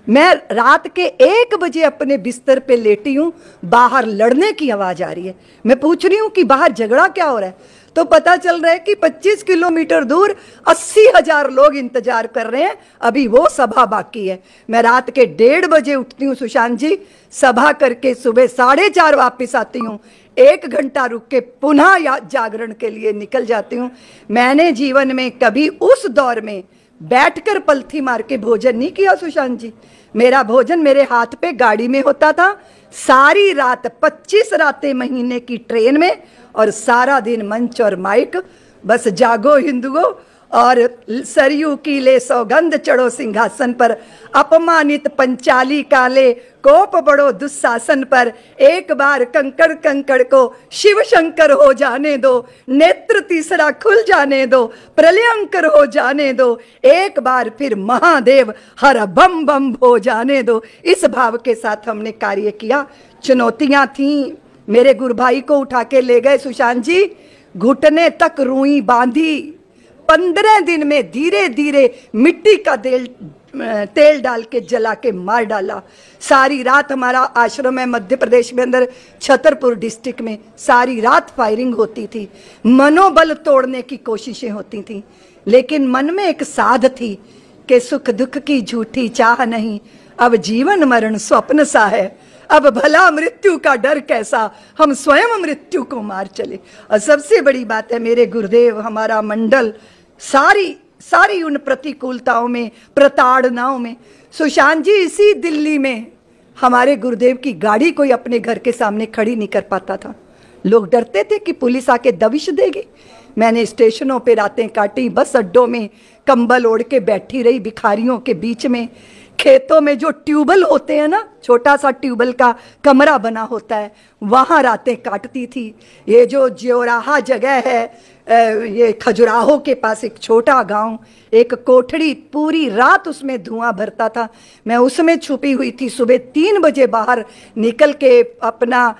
मैं रात के 1 बजे अपने बिस्तर पे लेटी हूँ, बाहर लड़ने की आवाज आ रही है। मैं पूछ रही हूँ कि बाहर झगड़ा क्या हो रहा है, तो पता चल रहा है कि 25 किलोमीटर दूर 80,000 लोग इंतजार कर रहे हैं, अभी वो सभा बाकी है। मैं रात के 1:30 बजे उठती हूँ सुशांत जी, सभा करके सुबह 4:30 वापस आती हूँ, 1 घंटा रुक के पुनः जागरण के लिए निकल जाती हूँ। मैंने जीवन में कभी उस दौर में बैठकर पलथी मार के भोजन नहीं किया सुशांत जी। मेरा भोजन मेरे हाथ पे गाड़ी में होता था, सारी रात 25 रातें महीने की ट्रेन में, और सारा दिन मंच और माइक, बस जागो हिंदुओं और सरयू की ले सौगंध चढ़ो सिंहासन पर, अपमानित पंचाली काले कोप बड़ो दुस्शासन पर, एक बार कंकड़ कंकड़ को शिव शंकर हो जाने दो, नेत्र तीसरा खुल जाने दो, प्रलयंकर हो जाने दो, एक बार फिर महादेव हर बम बम हो जाने दो। इस भाव के साथ हमने कार्य किया। चुनौतियां थी, मेरे गुरु भाई को उठा के ले गए सुशांत जी, घुटने तक रुई बांधी, 15 दिन में धीरे धीरे मिट्टी का तेल डाल के जला के मार डाला। सारी रात हमारा आश्रम है मध्य प्रदेश में अंदर छतरपुर डिस्ट्रिक्ट में, सारी रात फायरिंग होती थी, मनोबल तोड़ने की कोशिशें होती थी, लेकिन मन में एक साध थी कि सुख दुख की झूठी चाह नहीं, अब जीवन मरण स्वप्न सा है, अब भला मृत्यु का डर कैसा, हम स्वयं मृत्यु को मार चले। और सबसे बड़ी बात है, मेरे गुरुदेव, हमारा मंडल, सारी उन प्रतिकूलताओं में, प्रताड़नाओं में, सुशांत जी इसी दिल्ली में हमारे गुरुदेव की गाड़ी कोई अपने घर के सामने खड़ी नहीं कर पाता था। लोग डरते थे कि पुलिस आके दबिश देगी। मैंने स्टेशनों पे रातें काटी, बस अड्डों में कंबल ओढ़ के बैठी रही भिखारियों के बीच में, खेतों में जो ट्यूबवेल होते हैं ना, छोटा सा ट्यूबवेल का कमरा बना होता है, वहाँ रातें काटती थी। ये जो ज्योराहा जगह है, ये खजुराहो के पास एक छोटा गांव, एक कोठड़ी, पूरी रात उसमें धुआं भरता था, मैं उसमें छुपी हुई थी। सुबह 3 बजे बाहर निकल के अपना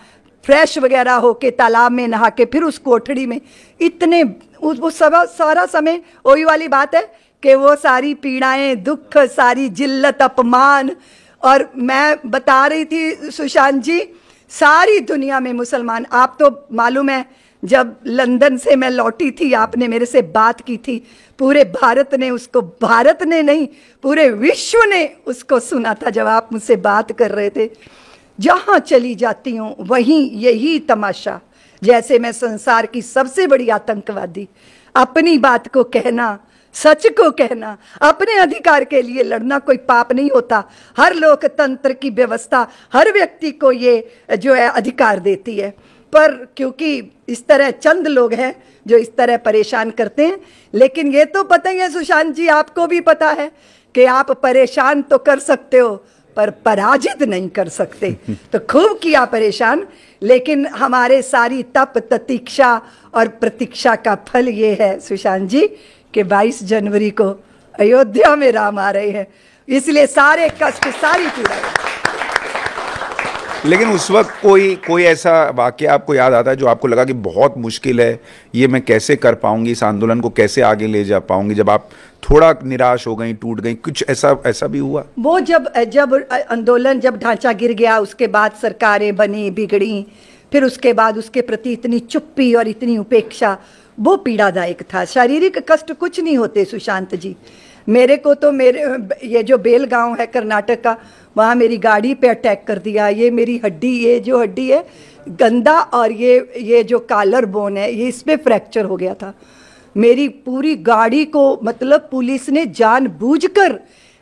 फ्रेश वगैरह होके तालाब में नहा के फिर उस कोठड़ी में, इतने वो सारा समय वही वाली बात है कि वो सारी पीड़ाएं, दुख, सारी जिल्लत, अपमान। और मैं बता रही थी सुशांत जी, सारी दुनिया में मुसलमान, आप तो मालूम है जब लंदन से मैं लौटी थी, आपने मेरे से बात की थी, पूरे भारत ने उसको, भारत ने नहीं पूरे विश्व ने उसको सुना था जब आप मुझसे बात कर रहे थे। जहाँ चली जाती हूँ वहीं यही तमाशा, जैसे मैं संसार की सबसे बड़ी आतंकवादी, अपनी बात को कहना, सच को कहना, अपने अधिकार के लिए लड़ना कोई पाप नहीं होता। हर लोकतंत्र की व्यवस्था हर व्यक्ति को ये जो है अधिकार देती है, पर क्योंकि इस तरह चंद लोग हैं जो इस तरह परेशान करते हैं। लेकिन ये तो पता ही है सुशांत जी, आपको भी पता है कि आप परेशान तो कर सकते हो पर पराजित नहीं कर सकते। तो खूब किया परेशान, लेकिन हमारे सारी तप, ततीक्षा और प्रतीक्षा का फल ये है सुशांत जी कि 22 जनवरी को अयोध्या में राम आ रहे हैं, इसलिए सारे कष्ट, सारी पीड़ा। लेकिन उस वक्त कोई ऐसा वाकया आपको याद आता है जो आपको लगा कि बहुत मुश्किल है, ये मैं कैसे कर पाऊंगी, इस आंदोलन को कैसे आगे ले जा पाऊंगी, जब आप थोड़ा निराश हो गई, टूट गई, कुछ ऐसा भी हुआ? वो जब आंदोलन, जब ढांचा गिर गया, उसके बाद सरकारें बनी, बिगड़ी, फिर उसके बाद उसके प्रति इतनी चुप्पी और इतनी उपेक्षा, वो पीड़ादायक था। शारीरिक कष्ट कुछ नहीं होते सुशांत जी। मेरे को तो ये जो बेल गांव है कर्नाटक का, वहाँ मेरी गाड़ी पे अटैक कर दिया। ये मेरी हड्डी, ये जो हड्डी है गंदा, और ये जो कॉलर बोन है, ये इसमें फ्रैक्चर हो गया था। मेरी पूरी गाड़ी को मतलब पुलिस ने जानबूझकर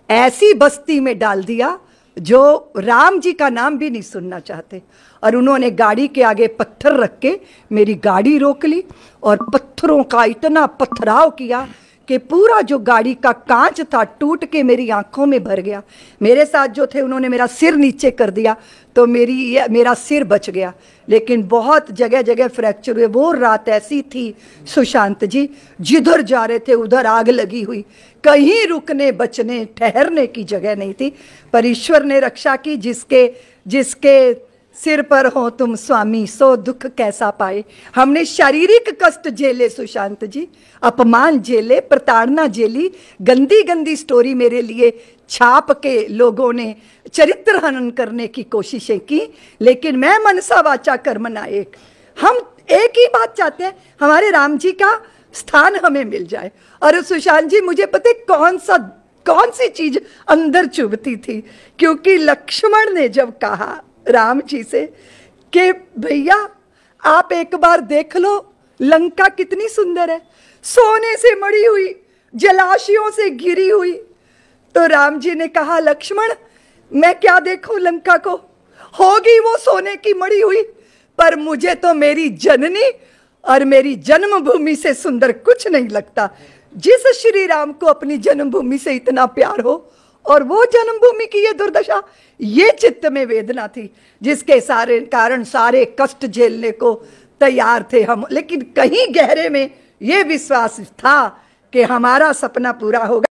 ऐसी बस्ती में डाल दिया जो राम जी का नाम भी नहीं सुनना चाहते, और उन्होंने गाड़ी के आगे पत्थर रख के मेरी गाड़ी रोक ली और पत्थरों का इतना पथराव किया कि पूरा जो गाड़ी का कांच था टूट के मेरी आंखों में भर गया। मेरे साथ जो थे उन्होंने मेरा सिर नीचे कर दिया तो मेरा सिर बच गया, लेकिन बहुत जगह जगह फ्रैक्चर हुए। वो रात ऐसी थी सुशांत जी, जिधर जा रहे थे उधर आग लगी हुई, कहीं रुकने बचने ठहरने की जगह नहीं थी। पर ईश्वर ने रक्षा की। जिसके सिर पर हो तुम स्वामी, सो दुख कैसा पाए। हमने शारीरिक कष्ट झेले सुशांत जी, अपमान झेले, प्रताड़ना झेली, गंदी गंदी स्टोरी मेरे लिए छाप के लोगों ने चरित्र हनन करने की कोशिशें की, लेकिन मैं मनसा वाचा कर्मणा एक, हम एक ही बात चाहते हैं, हमारे राम जी का स्थान हमें मिल जाए। और सुशांत जी, मुझे पता है कौन सी चीज अंदर चुभती थी, क्योंकि लक्ष्मण ने जब कहा राम जी से कि भैया आप एक बार देख लो लंका कितनी सुंदर है, सोने से मढ़ी हुई, जलाशयों से घिरी हुई, तो राम जी ने कहा लक्ष्मण मैं क्या देखूं लंका को, होगी वो सोने की मढ़ी हुई, पर मुझे तो मेरी जननी और मेरी जन्मभूमि से सुंदर कुछ नहीं लगता। जिस श्री राम को अपनी जन्मभूमि से इतना प्यार हो और वो जन्मभूमि की ये दुर्दशा, ये चित्त में वेदना थी जिसके कारण सारे कष्ट झेलने को तैयार थे हम, लेकिन कहीं गहरे में ये विश्वास था कि हमारा सपना पूरा होगा।